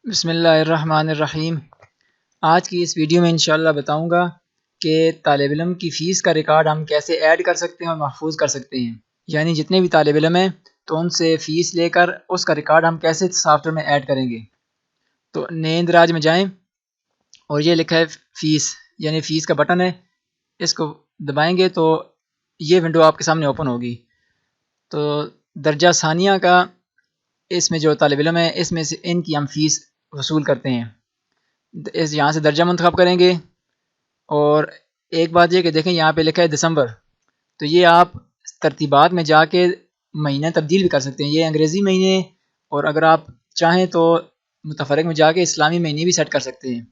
بسم اللہ الرحمن الرحیم۔ آج کی اس ویڈیو میں انشاءاللہ بتاؤں گا کہ طالب علم کی فیس کا ریکارڈ ہم کیسے ایڈ کر سکتے ہیں اور محفوظ کر سکتے ہیں، یعنی جتنے بھی طالب علم ہیں تو ان سے فیس لے کر اس کا ریکارڈ ہم کیسے سافٹ ویئر میں ایڈ کریں گے۔ تو نئے اندراج میں جائیں اور یہ لکھا ہے فیس، یعنی فیس کا بٹن ہے، اس کو دبائیں گے تو یہ ونڈو آپ کے سامنے اوپن ہوگی۔ تو درجہ ثانیہ کا اس میں جو طالب علم ہے اس میں سے ان کی ہم فیس وصول کرتے ہیں۔ اس یہاں سے درجہ منتخب کریں گے، اور ایک بات یہ کہ دیکھیں یہاں پہ لکھا ہے دسمبر، تو یہ آپ ترتیبات میں جا کے مہینہ تبدیل بھی کر سکتے ہیں، یہ انگریزی مہینے، اور اگر آپ چاہیں تو متفرق میں جا کے اسلامی مہینے بھی سیٹ کر سکتے ہیں۔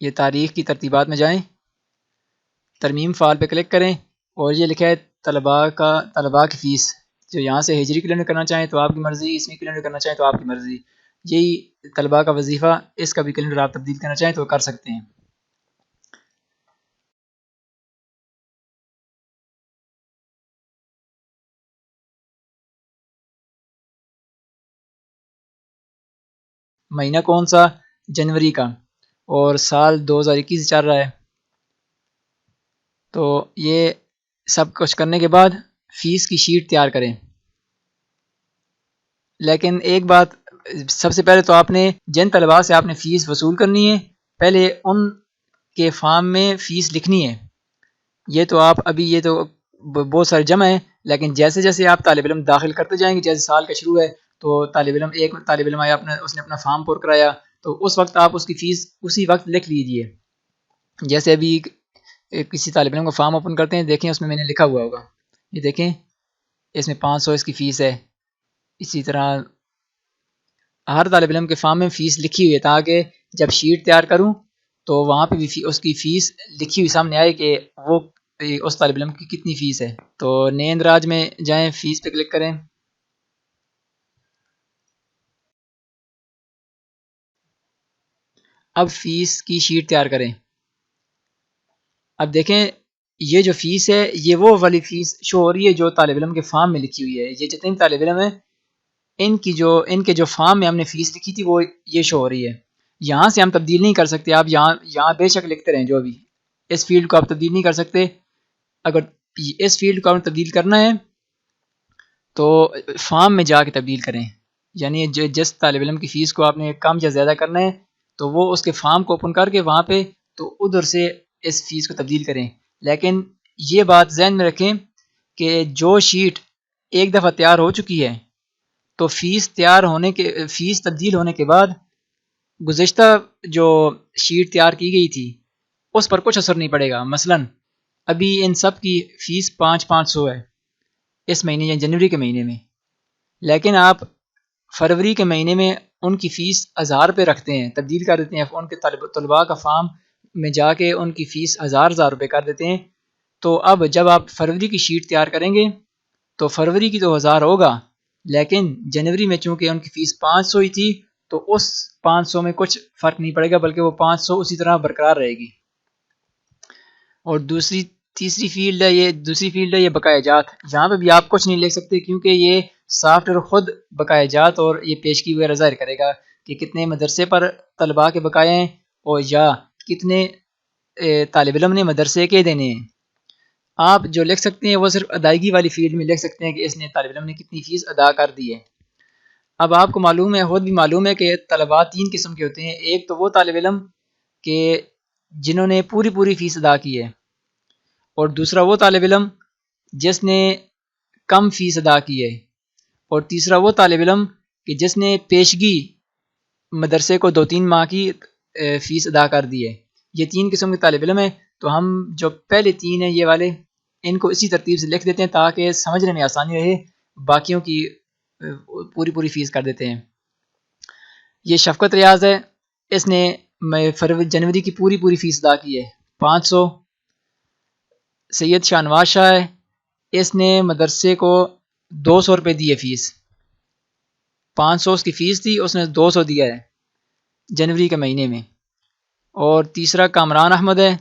یہ تاریخ کی ترتیبات میں جائیں، ترمیم فعال پہ کلک کریں، اور یہ لکھا ہے طلباء کی فیس، جو یہاں سے ہجری کیلنڈر کرنا چاہیں تو آپ کی مرضی، اسمی کیلنڈر کرنا چاہیں تو آپ کی مرضی، یہی طلباء کا وظیفہ، اس کا بھی کیلنڈر آپ تبدیل کرنا چاہیں تو کر سکتے ہیں۔ مہینہ کون سا؟ جنوری کا، اور سال 2021 چل رہا ہے۔ تو یہ سب کچھ کرنے کے بعد فیس کی شیٹ تیار کریں، لیکن ایک بات، سب سے پہلے تو آپ نے جن طلباء سے آپ نے فیس وصول کرنی ہے پہلے ان کے فارم میں فیس لکھنی ہے۔ یہ تو آپ ابھی، یہ تو بہت سارے جمع ہیں، لیکن جیسے جیسے آپ طالب علم داخل کرتے جائیں گے، جیسے سال کا شروع ہے تو ایک طالب علم آیا، اس نے اپنا فارم پر کرایا، تو اس وقت آپ اس کی فیس اسی وقت لکھ لیجئے۔ جیسے ابھی کسی طالب علم کو فارم اوپن کرتے ہیں، دیکھیں اس میں نے لکھا ہوا ہوگا، یہ دیکھیں اس میں 500 اس کی فیس ہے۔ اسی طرح ہر طالب علم کے فارم میں فیس لکھی ہوئی ہے، تاکہ جب شیٹ تیار کروں تو وہاں پہ بھی اس کی فیس لکھی ہوئی سامنے آئے کہ وہ اس طالب علم کی کتنی فیس ہے۔ تو نئے اندراج میں جائیں، فیس پہ کلک کریں، اب فیس کی شیٹ تیار کریں۔ اب دیکھیں یہ جو فیس ہے یہ وہ والی فیس شو ہو رہی ہے جو طالب علم کے فارم میں لکھی ہوئی ہے۔ یہ جتنے طالب علم ہیں ان کے جو فارم میں ہم نے فیس لکھی تھی وہ یہ شو ہو رہی ہے۔ یہاں سے ہم تبدیل نہیں کر سکتے، آپ یہاں بے شک لکھتے رہیں جو بھی، اس فیلڈ کو آپ تبدیل نہیں کر سکتے۔ اگر اس فیلڈ کو آپ تبدیل کرنا ہے تو فارم میں جا کے تبدیل کریں، یعنی جس طالب علم کی فیس کو آپ نے کم یا زیادہ کرنا ہے تو وہ اس کے فارم کو اوپن کر کے وہاں پہ تو ادھر سے اس فیس کو تبدیل کریں۔ لیکن یہ بات ذہن میں رکھیں کہ جو شیٹ ایک دفعہ تیار ہو چکی ہے تو فیس تبدیل ہونے کے بعد گزشتہ جو شیٹ تیار کی گئی تھی اس پر کچھ اثر نہیں پڑے گا۔ مثلا ابھی ان سب کی فیس 500 ہے اس مہینے یا جنوری کے مہینے میں، لیکن آپ فروری کے مہینے میں ان کی فیس 1000 پہ رکھتے ہیں، تبدیل کر دیتے ہیں، ان کے طلباء کا فارم میں جا کے ان کی فیس 1000 روپے کر دیتے ہیں۔ تو اب جب آپ فروری کی شیٹ تیار کریں گے تو فروری کی تو 1000 ہوگا، لیکن جنوری میں چونکہ ان کی فیس 500 ہی تھی تو اس 500 میں کچھ فرق نہیں پڑے گا، بلکہ وہ 500 اسی طرح برقرار رہے گی۔ اور تیسری فیلڈ ہے یہ بقایا جات۔ یہاں پہ بھی آپ کچھ نہیں لکھ سکتے، کیونکہ یہ سافٹ ویئر خود بقایا جات اور یہ پیشگی وغیرہ ظاہر کرے گا کہ کتنے مدرسے پر طلباء کے بقایا ہیں، اور یا کتنے طالب علم نے مدرسے کے دینے ہیں۔ آپ جو لکھ سکتے ہیں وہ صرف ادائیگی والی فیلڈ میں لکھ سکتے ہیں کہ اس نے طالب علم نے کتنی فیس ادا کر دی ہے۔ اب آپ کو معلوم ہے، خود بھی معلوم ہے کہ طلباء 3 قسم کے ہوتے ہیں۔ ایک تو وہ طالب علم کہ جنہوں نے پوری فیس ادا کی ہے، اور دوسرا وہ طالب علم جس نے کم فیس ادا کی ہے، اور تیسرا وہ طالب علم کہ جس نے پیشگی مدرسے کو 2-3 ماہ کی فیس ادا کر دی ہے۔ یہ 3 قسم کے طالب علم ہیں۔ تو ہم جو پہلے 3 ہیں یہ والے، ان کو اسی ترتیب سے لکھ دیتے ہیں تاکہ سمجھنے میں آسانی رہے، باقیوں کی پوری فیس کر دیتے ہیں۔ یہ شفقت ریاض ہے، اس نے جنوری کی پوری فیس ادا کی ہے، 500۔ سید شاہنواز شاہ ہے، اس نے مدرسے کو 200 روپے دی ہے فیس، 500 اس کی فیس تھی، اس نے 200 دیا ہے جنوری کے مہینے میں۔ اور تیسرا کامران احمد ہے،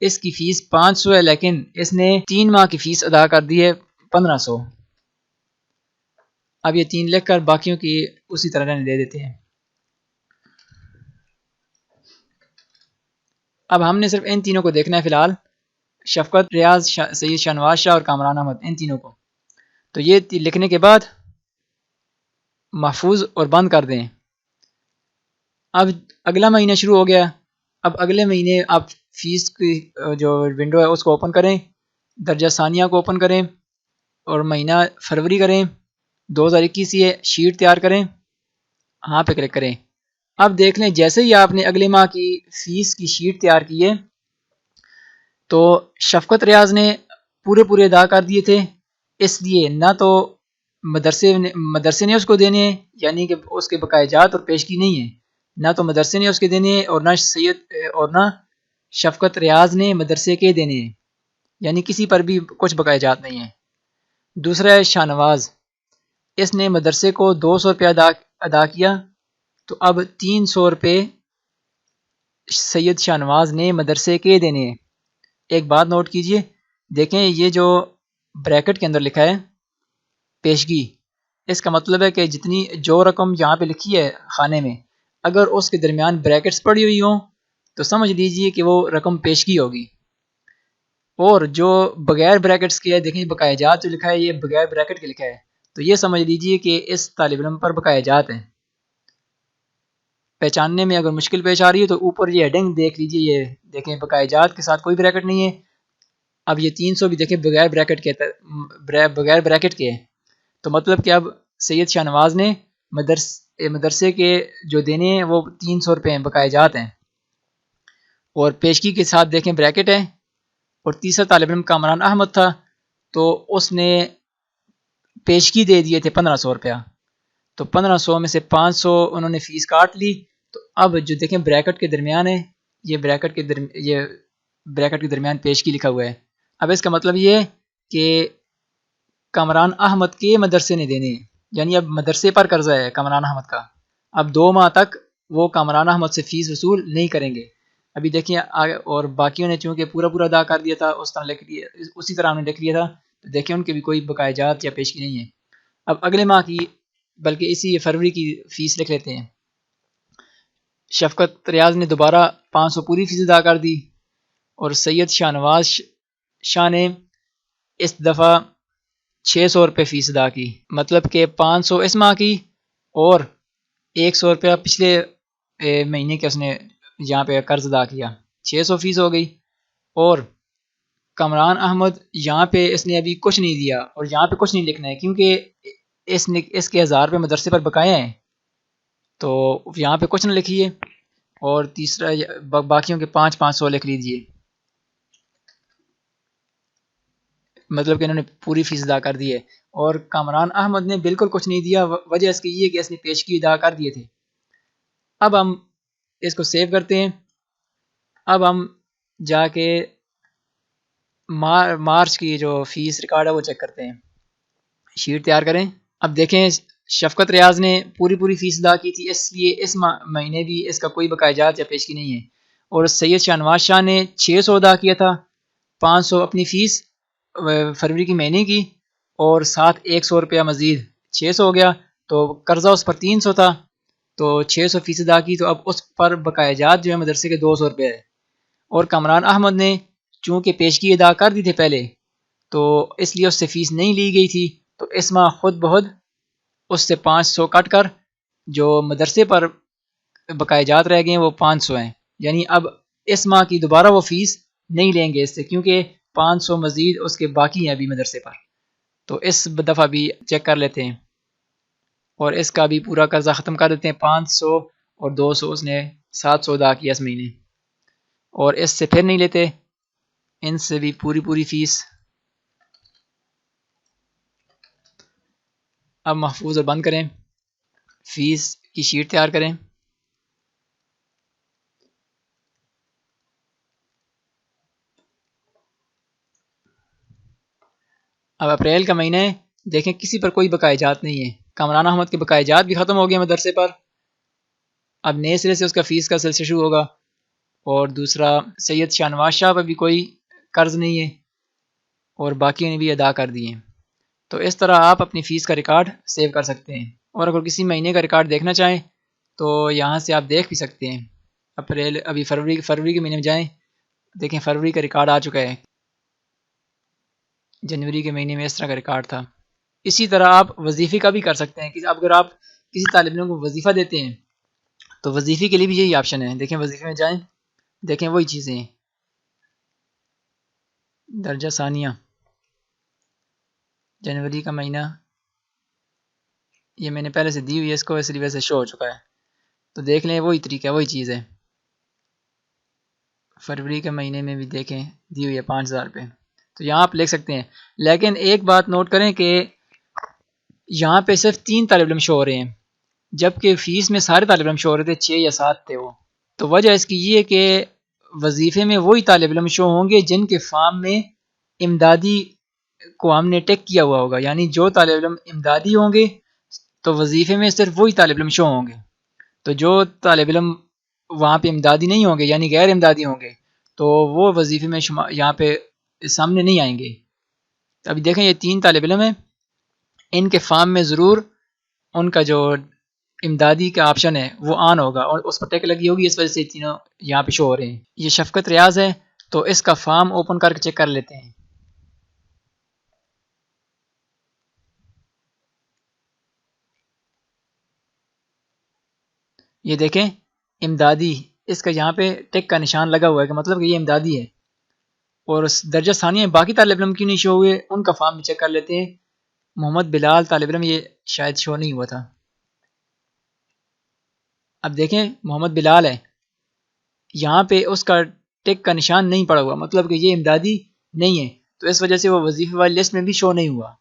اس کی فیس 500 ہے، لیکن اس نے 3 ماہ کی فیس ادا کر دی ہے 1500۔ اب یہ 3 لکھ کر باقیوں کی اسی طرح رہنے دے دیتے ہیں۔ اب ہم نے صرف ان تینوں کو دیکھنا ہے فی الحال، شفقت، ریاض، سید شاہنواز شاہ اور کامران احمد، ان تینوں کو۔ تو یہ لکھنے کے بعد محفوظ اور بند کر دیں۔ اب اگلا مہینہ شروع ہو گیا، اب اگلے مہینے آپ فیس کی جو ونڈو ہے اس کو اوپن کریں، درجہ ثانیہ کو اوپن کریں اور مہینہ فروری کریں، 2021 یہ شیٹ تیار کریں، ہاں پہ کلک کریں۔ اب دیکھ لیں جیسے ہی آپ نے اگلے ماہ کی فیس کی شیٹ تیار کی ہے تو شفقت ریاض نے پورے ادا کر دیے تھے، اس لیے نہ تو مدرسے نے اس کو دینے ہیں، یعنی کہ اس کے بقایا جات اور پیشگی نہیں ہے، نہ تو مدرسے نے اس کے دینے ہیں اور نہ شفقت ریاض نے مدرسے کے دینے ہیں، یعنی کسی پر بھی کچھ بقایا جات نہیں ہے۔ دوسرا ہے شاہنواز، اس نے مدرسے کو 200 روپے ادا کیا، تو اب 300 روپے سید شاہنواز نے مدرسے کے دینے ہیں۔ ایک بات نوٹ کیجئے، دیکھیں یہ جو بریکٹ کے اندر لکھا ہے پیشگی، اس کا مطلب ہے کہ جو رقم یہاں پہ لکھی ہے خانے میں، اگر اس کے درمیان بریکٹس پڑی ہوئی ہوں تو سمجھ لیجئے کہ وہ رقم پیشگی ہوگی، اور جو بغیر بریکٹس کے ہے، دیکھیں بقایا جات جو لکھا ہے یہ بغیر بریکٹ کے لکھا ہے، تو یہ سمجھ لیجئے کہ اس طالب علم پر بقایا جات ہیں۔ پہچاننے میں اگر مشکل پیش آ رہی ہے تو اوپر یہ ہیڈنگ دیکھ لیجئے، یہ دیکھیں بقایا جات کے ساتھ کوئی بریکٹ نہیں ہے۔ اب یہ 300 بھی دیکھیں بغیر بریکٹ کے ہے، تو مطلب کہ اب سید شاہنواز نے مدرسے کے جو دینے ہیں وہ 300 روپے ہیں، بقایا جات ہیں، اور پیشگی کے ساتھ دیکھیں بریکٹ ہے۔ اور تیسرا طالب علم کامران احمد تھا، تو اس نے پیشگی دے دیے تھے 1500 روپیہ، تو 1500 میں سے 500 انہوں نے فیس کاٹ لی، تو اب جو دیکھیں بریکٹ کے درمیان ہے، یہ بریکٹ کے درمیان پیشگی لکھا ہوا ہے۔ اب اس کا مطلب یہ ہے کہ کامران احمد کے مدرسے نے دینے ہیں، یعنی اب مدرسے پر قرضہ ہے کامران احمد کا، اب 2 ماہ تک وہ کامران احمد سے فیس وصول نہیں کریں گے۔ ابھی دیکھیں اور باقیوں نے چونکہ پورا ادا کر دیا تھا، اسی طرح انہوں نے لکھ لیا تھا، تو دیکھیں ان کے بھی کوئی بقایا جات یا پیشگی نہیں ہے۔ اب اگلے ماہ کی، بلکہ اسی فروری کی فیس لکھ لیتے ہیں۔ شفقت ریاض نے دوبارہ 500 پوری فیس ادا کر دی، اور سید شاہنواز شاہ نے اس دفعہ 600 روپے فیس ادا کی، مطلب کہ 500 اس ماہ کی اور 100 روپیہ پچھلے مہینے کے اس نے یہاں پہ قرض ادا کیا، 600 فیس ہو گئی۔ اور کامران احمد یہاں پہ اس نے ابھی کچھ نہیں دیا، اور یہاں پہ کچھ نہیں لکھنا ہے کیونکہ اس کے 1000 روپے مدرسے پر بقایا ہیں، تو یہاں پہ کچھ نہ لکھیے، اور تیسرا باقیوں کے 500 لکھ لیجئے، مطلب کہ انہوں نے پوری فیس ادا کر دی ہے۔ اور کامران احمد نے بالکل کچھ نہیں دیا، وجہ اس کی یہ کہ اس نے پیشگی ادا کر دیے تھے۔ اب ہم اس کو سیو کرتے ہیں، اب ہم جا کے مارچ کی جو فیس ریکارڈ ہے وہ چیک کرتے ہیں، شیٹ تیار کریں۔ اب دیکھیں شفقت ریاض نے پوری فیس ادا کی تھی، اس لیے اس مہینے بھی اس کا کوئی بقایا جات یا پیشگی نہیں ہے۔ اور سید شاہنواز شاہ نے 600 ادا کیا تھا، 500 اپنی فیس فروری کی مہینے کی، اور ساتھ 100 روپیہ مزید 600 ہو گیا، تو قرضہ اس پر 300 تھا، تو 600 فیس ادا کی، تو اب اس پر بقایا جات جو ہے مدرسے کے 200 روپے ہے۔ اور کامران احمد نے چونکہ پیشگی ادا کر دی تھے پہلے، تو اس لیے اس سے فیس نہیں لی گئی تھی، تو اس ماہ خود بخود اس سے 500 کٹ کر جو مدرسے پر بقایا جات رہ گئے ہیں وہ 500 ہیں، یعنی اب اس ماہ کی دوبارہ وہ فیس نہیں لیں گے اس سے، کیونکہ 500 مزید اس کے باقی ہیں ابھی مدرسے پر، تو اس دفعہ بھی چیک کر لیتے ہیں، اور اس کا بھی پورا قرضہ ختم کر دیتے ہیں۔ 500 اور 200 اس نے 700 ادا کیا اس مہینے، اور اس سے پھر نہیں لیتے، ان سے بھی پوری فیس۔ اب محفوظ اور بند کریں، فیس کی شیٹ تیار کریں۔ اب اپریل کا مہینہ ہے، دیکھیں کسی پر کوئی بقایا جات نہیں ہے، کامران احمد کے بقایا جات بھی ختم ہو گئے مدرسے پر، اب نئے سرے سے اس کا فیس کا سلسلہ شروع ہوگا۔ اور دوسرا سید شاہنواز شاہ پر بھی کوئی قرض نہیں ہے، اور باقیوں نے بھی ادا کر دیے ہیں۔ تو اس طرح آپ اپنی فیس کا ریکارڈ سیو کر سکتے ہیں. اور اگر کسی مہینے کا ریکارڈ دیکھنا چاہیں تو یہاں سے آپ دیکھ بھی سکتے ہیں. ابھی فروری کے مہینے میں جائیں، دیکھیں فروری کا ریکارڈ آ چکا ہے. جنوری کے مہینے میں اس طرح کا ریکارڈ تھا. اسی طرح آپ وظیفے کا بھی کر سکتے ہیں کہ اگر آپ کسی طالب علم کو وظیفہ دیتے ہیں تو وظیفے کے لیے بھی یہی آپشن ہے. دیکھیں وظیفے میں جائیں، دیکھیں وہی چیزیں ہیں. درجہ ثانیہ جنوری کا مہینہ، یہ میں نے پہلے سے دی ہوئی ہے، اس کو اس لیے ویسے شو ہو چکا ہے. تو دیکھ لیں وہی طریقہ ہے، وہی چیز ہے. فروری کے مہینے میں بھی دیکھیں دی ہوئی ہے 5000 روپے. تو یہاں آپ لکھ سکتے ہیں. لیکن ایک بات نوٹ کریں کہ یہاں پہ صرف 3 طالب علم شو ہو رہے ہیں، جبکہ فیس میں سارے طالب علم شو ہو رہے تھے، 6 یا 7 تھے وہ. تو وجہ اس کی یہ ہے کہ وظیفے میں وہی طالب علم شو ہوں گے جن کے فارم میں امدادی کو ہم نے ٹیک کیا ہوا ہوگا. یعنی جو طالب علم امدادی ہوں گے تو وظیفے میں صرف وہی طالب علم شو ہوں گے. تو جو طالب علم وہاں پہ امدادی نہیں ہوں گے یعنی غیر امدادی ہوں گے تو وہ وظیفے میں یہاں پہ سامنے نہیں آئیں گے. ابھی دیکھیں یہ 3 طالب علم ہیں، ان کے فارم میں ضرور ان کا جو امدادی کا آپشن ہے وہ آن ہوگا اور اس پر ٹیک لگی ہوگی، اس وجہ سے تینوں یہاں پہ شو ہو رہے ہیں. یہ شفقت ریاض ہے، تو اس کا فارم اوپن کر کے چیک کر لیتے ہیں. یہ دیکھیں امدادی، اس کا یہاں پہ ٹیک کا نشان لگا ہوا ہے کہ مطلب کہ یہ امدادی ہے. اور درجہ ثانیہ باقی طالب علم کیوں نہیں شو ہوئے ان کا فارم بھی چیک کر لیتے ہیں. محمد بلال طالب علم یہ شاید شو نہیں ہوا تھا. اب دیکھیں محمد بلال ہے، یہاں پہ اس کا ٹیک کا نشان نہیں پڑا ہوا، مطلب کہ یہ امدادی نہیں ہے، تو اس وجہ سے وہ وظیفے والی لسٹ میں بھی شو نہیں ہوا.